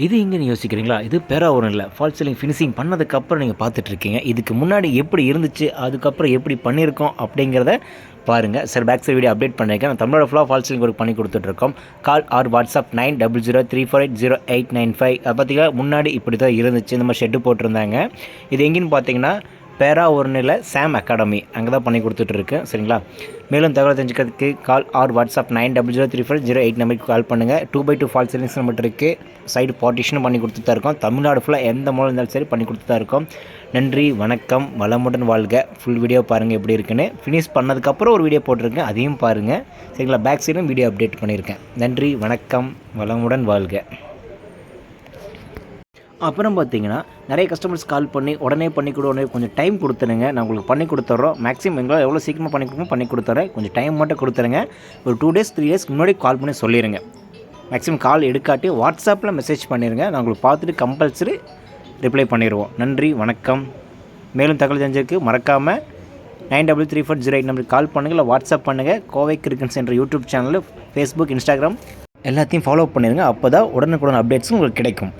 இது எங்கேன்னு யோசிக்கிறீங்களா? இது பேராவூரம் இல்ல. ஃபால்ஸ் சீலிங் ஃபினிஷிங் பண்ணதுக்கப்புறம் நீங்க பார்த்துட்ருக்கீங்க. இதுக்கு முன்னாடி எப்படி இருந்துச்சு, அதுக்கப்புறம் எப்படி பண்ணியிருக்கோம் அப்படிங்கிறத பாருங்கள். Sir back side video update பண்ணியிருக்கேன். நான் தமிழோட ஃபுல்லாக ஃபால்ஸ் சீலிங் ஒர்க் பண்ணி கொடுத்துட்ருக்கோம். Call or WhatsApp 9003480895. அது பார்த்தீங்கன்னா முன்னாடி இப்படி தான் இருந்துச்சு. இந்த மாதிரி ஷெட்டு போட்டிருந்தாங்க. இது எங்கேன்னு பார்த்தீங்கன்னா பேராவூர்னில் சாம் அகாடமி அங்கே தான் பண்ணி கொடுத்துட்ருக்கு. சரிங்களா? மேலும் தகவல் தெரிஞ்சுக்கிறதுக்கு கால் ஆர் வாட்ஸ்அப் 90034808 நம்பருக்கு கால் பண்ணுங்கள். 2x2 ஃபால்ஸ் சீலிங்ஸ் நம்மகிட்ட இருக்குது. சைடு பார்ட்டிஷனும் பண்ணி கொடுத்துட்டு தான் இருக்கோம். தமிழ்நாடு ஃபுல்லாக எந்த மூலம் இருந்தாலும் சரி பண்ணி கொடுத்து தான் இருக்கோம். நன்றி, வணக்கம், வளமுடன் வாழ்க. ஃபுல் வீடியோ பாருங்கள் எப்படி இருக்குன்னு. ஃபினிஷ் பண்ணதுக்கப்புறம் ஒரு வீடியோ போட்டிருக்கேன், அதையும் பாருங்கள். சரிங்களா? பேக் சைடும் வீடியோ அப்டேட் பண்ணியிருக்கேன். நன்றி, வணக்கம், வளமுடன் வாழ்க. அப்புறம் பார்த்தீங்கன்னா நிறைய கஸ்டமர்ஸ் கால் பண்ணி உடனே பண்ணி கொடு, உடனே கொஞ்சம் டைம் கொடுத்துருங்க, நான் உங்களுக்கு பண்ணி கொடுத்துட்றோம். மேக்ஸிமம் எங்களால் எவ்வளோ சீக்கிரமாக பண்ணி கொடுத்துறேன். கொஞ்சம் டைம் மட்டும் கொடுத்துருங்க. ஒரு 2 days 3 days முன்னாடி கால் பண்ணி சொல்லிடுங்க. மேக்ஸிமம் கால் எடுக்காட்டி வாட்ஸ்அப்பில் மெசேஜ் பண்ணிடுங்க. நான் உங்களுக்கு பார்த்துட்டு கம்பல்சரி ரிப்ளை பண்ணிடுவோம். நன்றி, வணக்கம். மேலும் தகவல் தெரிஞ்சிருக்கு மறக்காமல் 90034808 நம்பருக்கு கால் பண்ணுங்கள், இல்லை வாட்ஸ்அப் பண்ணுங்கள். கோவை கிரிக்கெட் சென்டர் யூடியூப் சேனலில் ஃபேஸ்புக், இன்ஸ்டாகிராம் எல்லாத்தையும் ஃபாலோ பண்ணிடுங்க. அப்போ தான் உடனுக்குடன் அப்டேட்ஸும் உங்களுக்கு கிடைக்கும்.